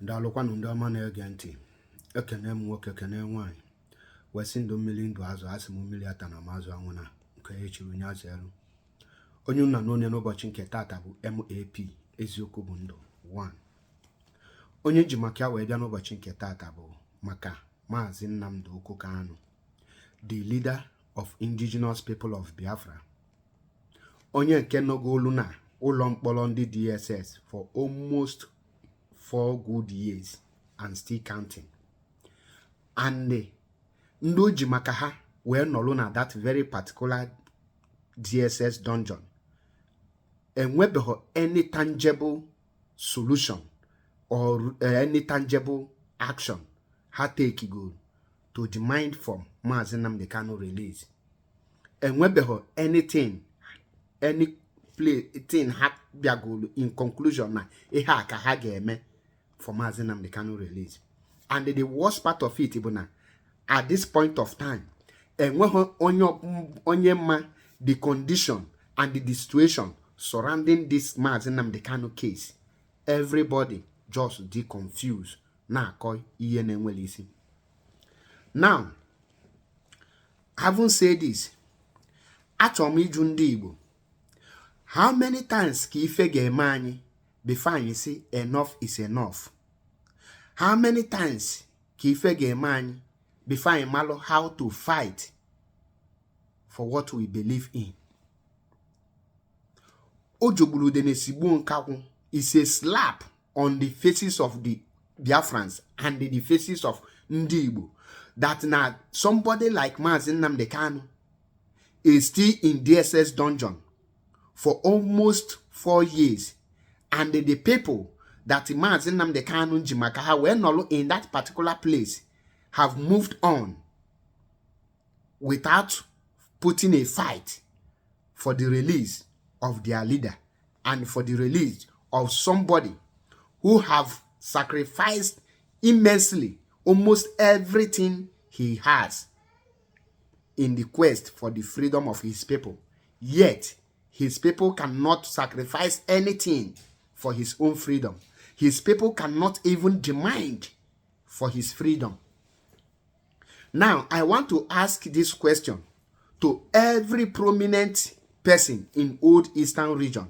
Ndalụkwanụ ndị ọma na-ege ntị. Ekene m nwoke, ekene nwanyị. Wesi ndụ mmiri ndụ azụ, asị m mmiri ata na mazụ anwụ na nke echiri onye azụ elu. Onye nna n'onye n'ụbọchị nke tata bụ MAP, eziokwu bụ ndụ 1. Onye ji maka ya wee bịa n'ụbọchị nke tata bụ maka Maazị Nnamdi Kanu, the leader of indigenous people of Biafra. Onye nke nọgo olu na ụlọ mkpọrọ ndị DSS for almost 4 good years and still counting. And ndị o ji maka ha wee nọrọ na that very particular DSS dungeon enwebeghị any tangible solution or any tangible action ha take go to demand from Maazị Nnamdi Kanu release. Enwebeghị anything, any thing ha bịagolu in conclusion na ihe a ka ha ga-eme for Maazị Nnamdi Kanu release. And the worst part of it bụ na at this point of time enweghị onye ma the condition and the situation surrounding this Maazị Nnamdi Kanu case. Everybody just dey confused na-akọ ihe na-enwere isi. Now, having said this, achọrọ m ịjụ ndị Igbo, how many times ka ife ga-eme anyị before anyị say enough is enough? How many times ka ife ga-eme anyị before anyị malụ how to fight for what we believe in? Ojogburu de nesigbu nkakwụ is a slap on the faces of the Biafrans and the faces of ndị Igbo that now somebody like Maazị Nnamdi Kanu is still in DSS dungeon for almost 4 years, and the people that Maazị Nnamdi Kanu ji maka ha wee nọrọ in that particular place have moved on without putting a fight for the release of their leader and for the release of somebody who have sacrificed immensely almost everything he has in the quest for the freedom of his people. Yet, his people cannot sacrifice anything for his own freedom. His people cannot even demand for his freedom. Now, I want to ask this question to every prominent person in Old Eastern region.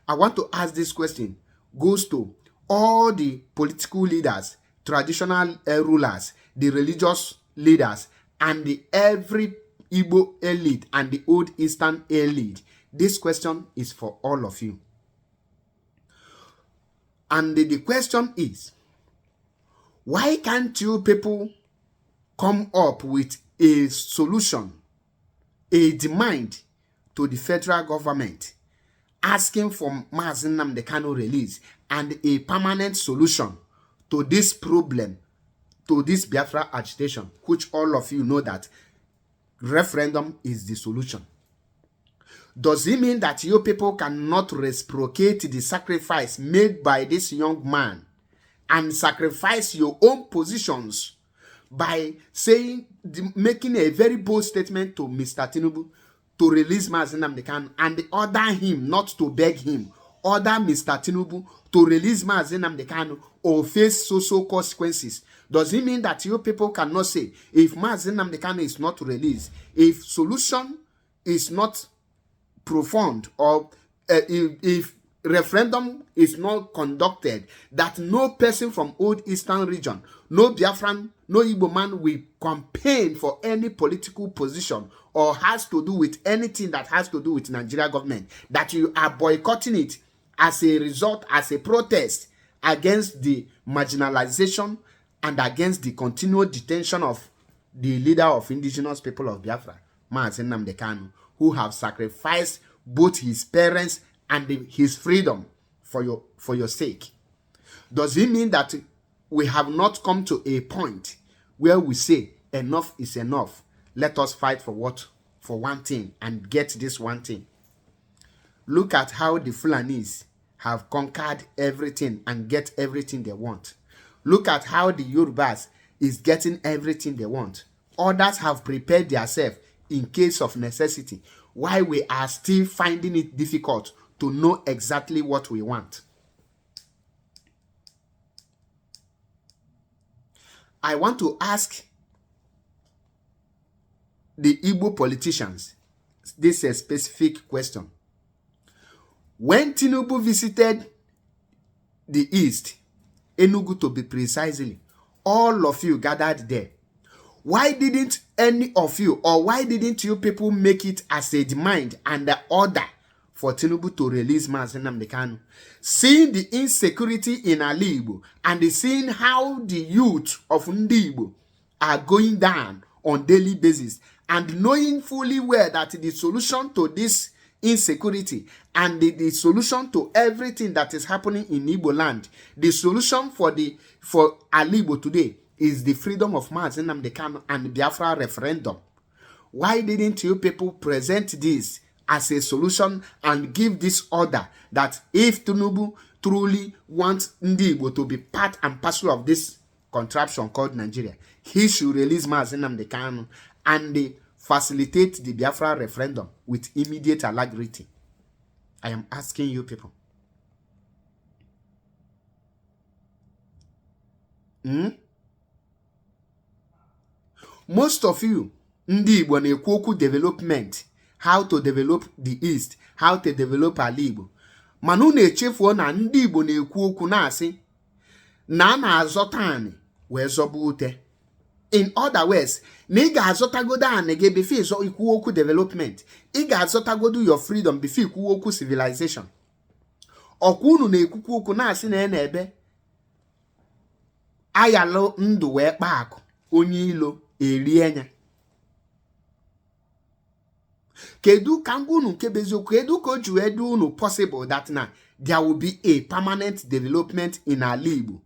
I want to ask this question goes to all the political leaders, traditional rulers, the religious leaders, and the every Igbo elite and the Old Eastern elite. This question is for all of you. And the question is, why can't you people come up with a solution, a demand to the federal government asking for Maazị Nnamdi Kanu release and a permanent solution to this problem, to this Biafra agitation, which all of you know that referendum is the solution? Does it mean that you people cannot reciprocate the sacrifice made by this young man and sacrifice your own positions by saying, making a very bold statement to Mr. Tinubu to release Maazị Nnamdi Kanu and order him not to beg him, order Mr. Tinubu to release Maazị Nnamdi Kanu or face social consequences? Does it mean that you people cannot say, if Maazị Nnamdi Kanu is not released, if solution is not profound, or if referendum is not conducted, that no person from Old Eastern region, no Biafran, no Igbo man will campaign for any political position or has to do with anything that has to do with Nigeria government, that you are boycotting it as a result, as a protest against the marginalization and against the continual detention of the leader of indigenous people of Biafra, Maazị Nnamdi Kanu, who have sacrificed both his parents and his freedom for your sake? Does it mean that we have not come to a point where we say enough is enough? Let us fight for one thing and get this one thing. Look at how the Fulanis have conquered everything and get everything they want. Look at how the Yorubas is getting everything they want. Others have prepared themselves in case of necessity, while we are still finding it difficult to know exactly what we want. I want to ask the Igbo politicians this is a specific question. When Tinubu visited the East, Enugu to be precisely, all of you gathered there. Why didn't any of you, or why didn't you people make it as a demand and the order for Tinubu to release Mazi Nnamdi Kanu? Seeing the insecurity in Ali Igbo and seeing how the youth of Ndi Igbo are going down on daily basis, and knowing fully well that the solution to this insecurity and the solution to everything that is happening in Igbo land, the solution for Ali Igbo today is the freedom of Mazi Nnamdi Kanu and Biafra referendum. Why didn't you people present this as a solution and give this order that if Tinubu truly wants Ndi Igbo to be part and parcel of this contraption called Nigeria, he should release Mazi Nnamdi Kanu and facilitate the Biafra referendum with immediate alacrity? I am asking you people. Most of you, Ndi Igbo na-ekwu okwu development, how to develop the East, how to develop Ali Igbo. Mana unu echefuo na Ndi Igbo na-ekwu okwu na-asị na na-azọta anị wee zọba ute. In other words, na ị ga-azọtagodo anị gị before ịzọ ikwu okwu development. Ị ga-azọtagodo your freedom before ikwu okwu civilization. Ọkwa unu na-ekwukwu okwu na-asị na na-ebe ayalụ ndụ wee kpaa akụ, onye ilo eri enya. Kedu ka ngwa unu nke beziokwu, kedu ka o ji wee dị unu possible that na there will be a permanent development in Ali Igbo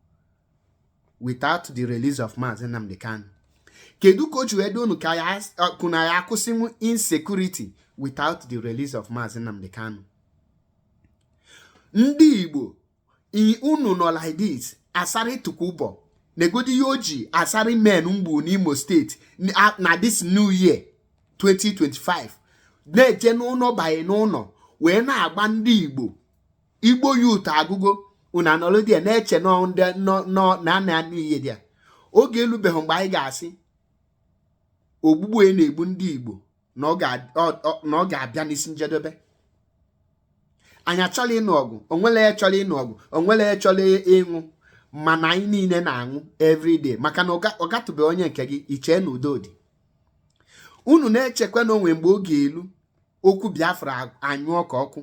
without the release of Mazi Nnamdi Kanu? Kedu ka o ji wee dị unu ka ya kuna ya akwụsịnwu insecurity without the release of Mazi Nnamdi Kanu? Ndị Igbo unu nọ like this asari tukubo negodi yoji asari men mgbu n'Imo State na this new year 2025 na-eje n'ụlọ banye n'ụlọ wee na-agba ndị Igbo youth agụgo unu anọlụ dị na-eche na ihe dị oge elubeghị mgbe anyị ga-asị ogbugbu na-egbu ndị Igbo na ọ ga-abịa n'isi njedebe. Anyị achọla ịnụ ọgụ, onwele ya chọrọ ịnụ ọgụ, onwele ya chọrọ ịnwụ, mana anyị niile na-aṅụ everyday maka na ọ gatụbe onye nke gị iche na udo dị. Unu na-echekwa na onwe mgbe oge elu okwu Biafra anyụ ọka ọkụ,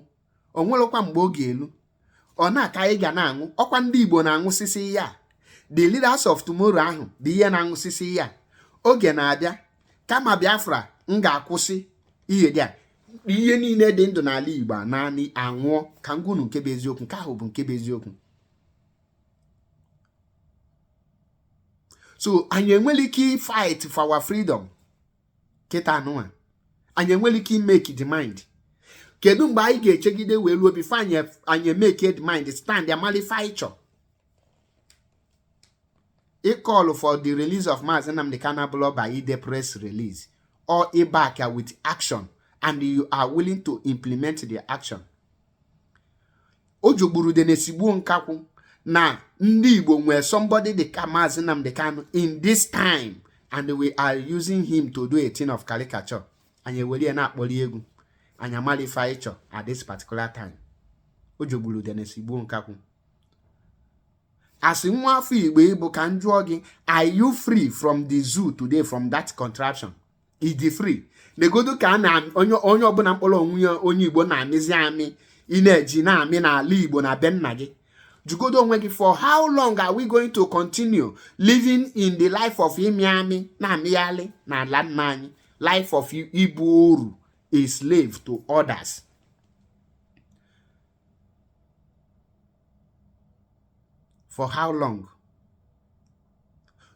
onwelekwa mgbe oge elu ọ na-aka anyị ga na-aṅụ. Ọkwa ndị Igbo na-aṅụsisi ya, the leaders of tomorrow ahụ bụ ihe na-aṅụsisi ya. Oge na-abịa kama Biafra m ga-akwụsị ihe dị a, ihe niile dị ndụ n'ala Igbo naanị anwụọ ka ngwunu nke bụ eziokwu. Nke ahụ bụ nke bụ eziokwu. So anyị enwere ike fight for our freedom kịta anụnwa, anyị enwere ike make the mind. Kedu mgbe anyị ga-echegide wee ruo before anyị make the mind stand amali fight a call for the release of Mazi Nnamdi Kanu by the press release or a back with action, and you are willing to implement the action. Ojogburu de nesigbu nkakwu na ndị Igbo nwere somebody the Mazi Nnamdi Kanu in this time, and we are using him to do a thing of caricature. And you will not egwu and amali fight at this particular time. Ojogburu de nesigbu nkakwu. As nwa afọ Igbo Igbo ka njụọ gị, are you free from the zoo today, from that contraption? Is the free? Negodu ka na onye ọbụla mkpọrọ onye Igbo na-amịzi amị ineji na-amị n'ala Igbo na be nna gị. Jugodo onwe gị, for how long are we going to continue living in the life of imi amị na-amịghalị n'ala nna anyị, life of Igbo oru, a slave to others? For how long?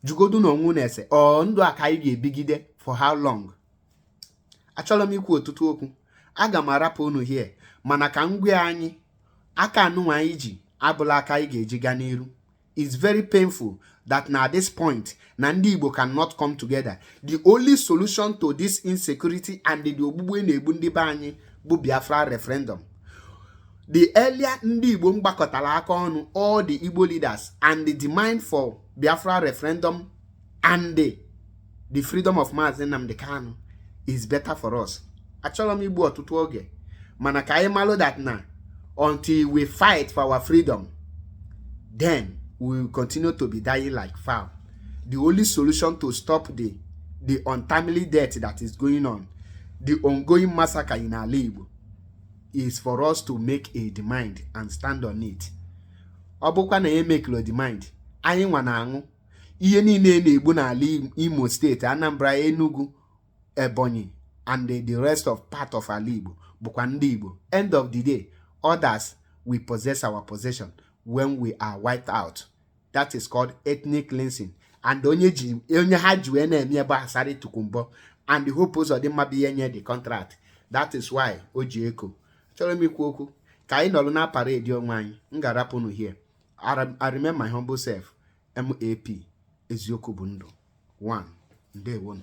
Jugodu na onwe na-ese ndụ a ka anyị ga-ebigide for how long? Achọrọ m ikwu ọtụtụ okwu, aga m arapụ unu here, mana ka ngwe anyị aka anụnwa anyị ji abụla aka anyị ga-eji gaa n'iru. It's very painful that na at this point na ndị Igbo cannot come together. The only solution to this insecurity and the ogbugbu na-egbu ndị be anyị bụ Biafra referendum. The earlier ndị Igbo mgbakọtara aka ọnụ, all the Igbo leaders, and the demand for Biafra referendum and the freedom of Maazị Nnamdi Kanu is better for us. Achọrọ m igbu ọtụtụ oge mana ka anyị malụ that na until we fight for our freedom, then we will continue to be dying like fowl. The only solution to stop the untimely death that is going on, the ongoing massacre in ala Igbo, is for us to make a demand and stand on it. Ọ bụkwa na emekelo demand, anyị nwa na-aṅụ ihe niile na-egbu n'ala Imo steeti, Anambra, Enugu, Ebonyi, and the rest of part of ala Igbo bụkwa ndị Igbo. End of the day, others will possess our possession when we are wiped out. That is called ethnic cleansing. And onye ha ji wee na-eme ebe asarị tukumbo, and the hope ụzọ dị mma bụ ihe nye the contract. That is why o ji eko. Chọrọ m ikwu okwu ka anyị nọrọ na parade onwe anyị. M ga-arapụnụ here. I remain my humble self, MAP, eziokwu bụ ndụ 1. Ndewo.